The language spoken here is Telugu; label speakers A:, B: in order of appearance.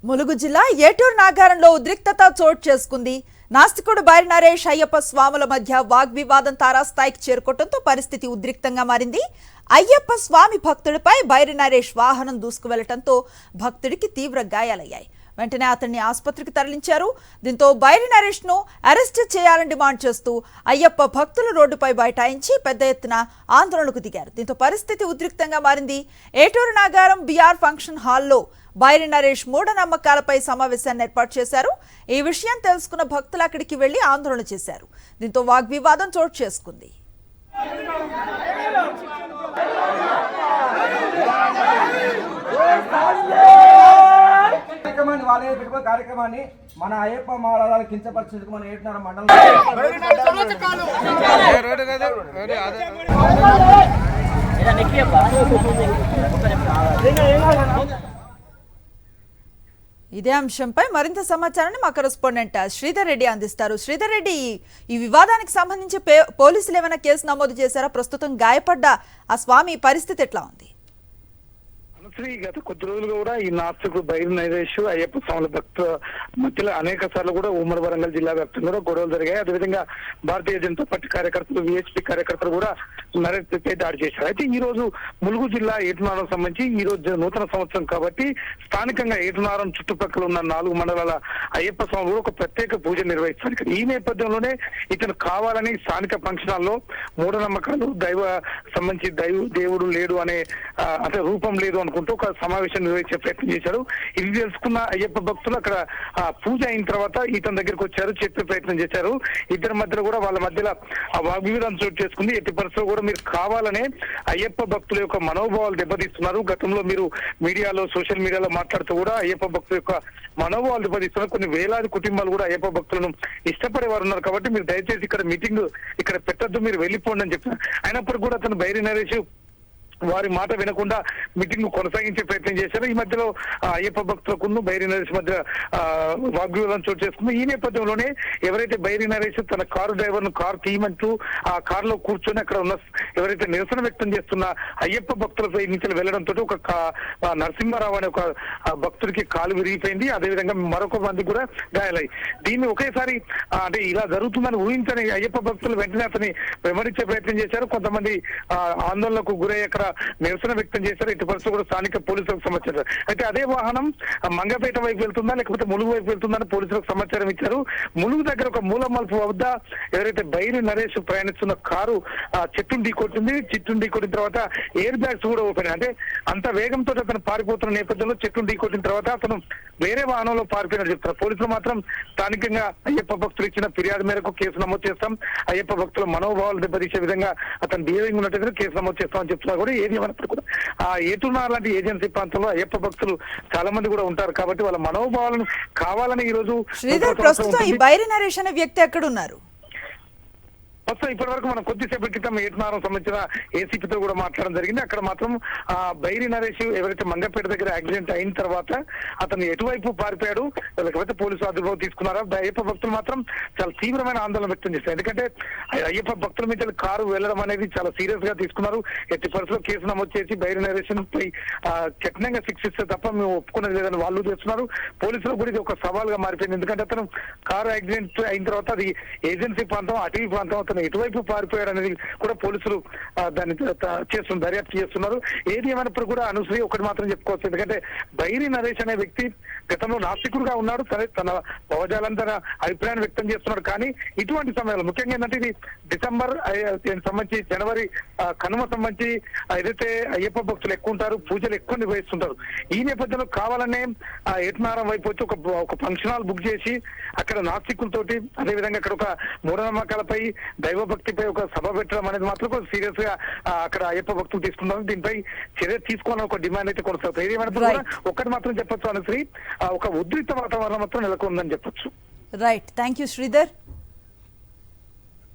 A: ములుగు జిల్లా ఏటూరు నాగారంలో ఉద్రిక్తత చోటు చేసుకుంది. నాస్తికుడు బైరి నరేష్ అయ్యప్ప స్వాముల మధ్య వాగ్వివాదం తారాస్థాయికి చేరుకోవడంతో పరిస్థితి ఉద్రిక్తంగా మారింది. అయ్యప్ప స్వామి భక్తుడిపై బైరి నరేష్ వాహనం దూసుకువెళ్లడంతో భక్తుడికి తీవ్ర గాయాలయ్యాయి. వెంటనే అతన్ని ఆసుపత్రికి తరలించారు. దీంతో బైరి నరేష్ ను అరెస్ట్ చేయాలని డిమాండ్ చేస్తూ అయ్యప్ప భక్తులు రోడ్డుపై బైఠాయించి పెద్ద ఎత్తున ఆందోళనకు దిగారు. దీంతో పరిస్థితి ఉద్రిక్తంగా మారింది. ఏటూరు నాగారం బిఆర్ ఫంక్షన్ హాల్లో బైరి నరేష్ మూఢనమ్మకాలపై సమావేశాన్ని ఏర్పాటు చేశారు. ఈ విషయం తెలుసుకున్న భక్తులు అక్కడికి వెళ్లి ఆందోళన చేశారు. దీంతో వాగ్వివాదం చోటు చేసుకుంది.
B: కార్యక్రమాన్ని మన అయ్యప్ప మాల కించపరిచేందుకు మన ఏటూరు మండలం
A: ఇదే అంశంపై మరింత సమాచారాన్ని మా కరెస్పాండెంట్ శ్రీధర్ రెడ్డి అందిస్తారు. శ్రీధర్ రెడ్డి, ఈ వివాదానికి సంబంధించి పోలీసులు ఏమైనా కేసు నమోదు చేశారా? ప్రస్తుతం గాయపడ్డ ఆ స్వామి పరిస్థితి ఎట్లా ఉంది?
C: గత కొద్ది రోజులుగా కూడా ఈ నాస్తికుడు బైరి నరేష్ అయ్యప్ప స్వాముల భక్తుల మధ్యలో అనేక సార్లు కూడా ఉమ్మడి వరంగల్ జిల్లా వ్యాప్తంగా కూడా గొడవలు జరిగాయి. అదేవిధంగా భారతీయ జనతా పార్టీ కార్యకర్తలు, విహెచ్పి కార్యకర్తలు కూడా నరేష్పై దాడి చేశారు. అయితే ఈ రోజు ములుగు జిల్లా ఏటునారం సంబంధించి ఈ రోజు నూతన సంవత్సరం కాబట్టి స్థానికంగా ఏటునారం చుట్టుపక్కల ఉన్న 4 మండలాల అయ్యప్ప స్వాములు ఒక ప్రత్యేక పూజ నిర్వహిస్తారు. ఈ నేపథ్యంలోనే ఇతను కావాలని స్థానిక ఫంక్షన్ హాల్లో మూఢనమ్మకాలు, సంబంధించి దేవుడు లేడు అనే అంటే రూపం లేదు అనుకుంటూ ఒక సమావేశం నిర్వహించే ప్రయత్నం చేశారు. ఇది తెలుసుకున్న అయ్యప్ప భక్తులు అక్కడ పూజ అయిన తర్వాత ఇతని దగ్గరికి వచ్చారు, చెప్పే ప్రయత్నం చేశారు. ఇద్దరి మధ్యలో కూడా వాళ్ళ మధ్యలో వాగ్వివాదం చోటు చేసుకుంది. ఎట్టి పరిస్థితుల్లో కూడా మీరు కావాలనే అయ్యప్ప భక్తుల యొక్క మనోభావాలు దెబ్బతీస్తున్నారు. గతంలో మీరు మీడియాలో, సోషల్ మీడియాలో మాట్లాడుతూ కూడా అయ్యప్ప భక్తుల యొక్క మనోభావాలు దెబ్బతీస్తున్నారు. కొన్ని వేలాది కుటుంబాలు కూడా అయ్యప్ప భక్తులను ఇష్టపడేవారు ఉన్నారు. కాబట్టి మీరు దయచేసి ఇక్కడ మీటింగ్ ఇక్కడ పెట్టద్దు, మీరు వెళ్ళిపోండి అని చెప్పారు. అయినప్పటికీ కూడా అతను బైరి నరేష్ వారి మాట వినకుండా మీటింగ్ కొనసాగించే ప్రయత్నం చేశారు. ఈ మధ్యలో అయ్యప్ప భక్తులకు బైరి నరేష్ మధ్య వాగ్వివాదం చోటు చేసుకుంది. ఈ నేపథ్యంలోనే ఎవరైతే బైరి నరేష్ తన కారు డ్రైవర్ ను కారు తీయమంటూ ఆ కారులో కూర్చొని అక్కడ ఉన్న ఎవరైతే నిరసన వ్యక్తం చేస్తున్న అయ్యప్ప భక్తులపై నుంచి వెళ్లడంతో ఒక నరసింహారావు అనే ఒక భక్తుడికి కాలు విరిగిపోయింది. అదేవిధంగా మరొక మంది కూడా గాయాలయ్యి. దీన్ని ఒకేసారి అంటే ఇలా జరుగుతుందని ఊహించని అయ్యప్ప భక్తులు వెంటనే అతని వెంబడించే ప్రయత్నం చేశారు. కొంతమంది ఆందోళనకు గురై అక్కడ నిరసన వ్యక్తం చేశారు. ఇటు పరిస్థితులు కూడా స్థానిక పోలీసులకు సమాచారం. అయితే అదే వాహనం మంగపేట వైపు వెళ్తుందా లేకపోతే ములుగు వైపు వెళ్తుందని పోలీసులకు సమాచారం ఇచ్చారు. ములుగు దగ్గర ఒక మూల మలుపు వద్ద ఎవరైతే బైరి నరేష్ ప్రయాణిస్తున్న కారు చెట్టును ఢీకొట్టింది. చెట్టును ఢీకొట్టిన తర్వాత ఎయిర్ బ్యాగ్స్ కూడా ఓపెన్. అంటే అంత వేగంతో అతను పారిపోతున్న నేపథ్యంలో చెట్టును ఢీకొట్టిన తర్వాత అతను వేరే వాహనంలో పారిపోయినట్టు చెప్తారు. పోలీసులు మాత్రం స్థానికంగా అయ్యప్ప భక్తులు ఇచ్చిన ఫిర్యాదు మేరకు కేసు నమోదు చేస్తాం, అయ్యప్ప భక్తుల మనోభావాలు దెబ్బతీసే విధంగా అతను బిహేవింగ్ ఉన్నట్టు కేసు నమోదు చేస్తామని చెప్తున్నారు. కూడా ఏది ఏమన్నప్పుడు కూడా ఆ ఏటునార్ లాంటి ఏజెన్సీ ప్రాంతంలో అయ్యప్ప భక్తులు చాలా మంది కూడా ఉంటారు. కాబట్టి వాళ్ళ మనోభావాలను కావాలని ఈ రోజు
A: ప్రస్తుతం ఈ బైరి నరేష్ అనే వ్యక్తి ఎక్కడ ఉన్నారు?
C: ఇప్పటి వరకు మనం కొద్దిసేపటి క్రితం ఏటునారం సంబంధించిన ఏసీపీతో కూడా మాట్లాడడం జరిగింది. అక్కడ మాత్రం బైరి నరేష్ ఎవరైతే మంగపేట దగ్గర యాక్సిడెంట్ అయిన తర్వాత అతను ఎటువైపు పారిపోయాడు, లేకపోతే పోలీసు ఆదుర్భావం తీసుకున్నారా? అయ్యప్ప భక్తులు మాత్రం చాలా తీవ్రమైన ఆందోళన వ్యక్తం చేస్తారు. ఎందుకంటే అయ్యప్ప భక్తుల మీద కారు వెళ్లడం అనేది చాలా సీరియస్ గా తీసుకున్నారు. ఎట్టి పరిస్థితుల్లో కేసు నమోదు చేసి బైరి నరేష్ పై కఠినంగా శిక్షిస్తే తప్ప మేము ఒప్పుకునేది లేదని వాళ్ళు చేస్తున్నారు. పోలీసులకు కూడా ఇది ఒక సవాల్ గా మారిపోయింది. ఎందుకంటే అతను కారు యాక్సిడెంట్ అయిన తర్వాత అది ఏజెన్సీ ప్రాంతం, అటవీ ప్రాంతం, అతను ఎటువైపు పారిపోయాడు అనేది కూడా పోలీసులు దాన్ని చేస్తున్నారు, దర్యాప్తు చేస్తున్నారు. ఏది ఏమైనప్పుడు కూడా అనుశ్రీ ఒకటి మాత్రం చెప్పుకోవచ్చు. ఎందుకంటే బైరి నరేష్ అనే వ్యక్తి గతంలో నాస్తికుడుగా ఉన్నాడు, సరే తన భావజాలంతర అభిప్రాయాన్ని వ్యక్తం చేస్తున్నాడు. కానీ ఇటువంటి సమయంలో ముఖ్యంగా ఏంటంటే ఇది డిసెంబర్ సంబంధించి జనవరి కనుమ సంబంధించి ఏదైతే అయ్యప్ప భక్తులు ఎక్కువ ఉంటారు, పూజలు ఎక్కువ నిర్వహిస్తుంటారు. ఈ నేపథ్యంలో కావాలనే ఏటునారం వైపు వచ్చి ఒక ఫంక్షన్ హాల్ బుక్ చేసి అక్కడ నాస్తికులతోటి అదేవిధంగా అక్కడ ఒక మూఢనమ్మకాలపై దైవభక్తిపై ఒక సభ పెట్టడం అనేది మాత్రం సీరియస్ గా అక్కడ అయ్యప్ప భక్తులు తీసుకున్నారు. దీనిపై చర్య తీసుకోవాలని ఒక డిమాండ్ అయితే కొనసాగుతుంది. ఏదేమైనా ఒక్కటి మాత్రం చెప్పొచ్చు అనుశ్రీ, ఒక ఉద్రిక్త వాతావరణం మాత్రం నెలకొందని చెప్పొచ్చు.
A: Right, thank you Sridhar.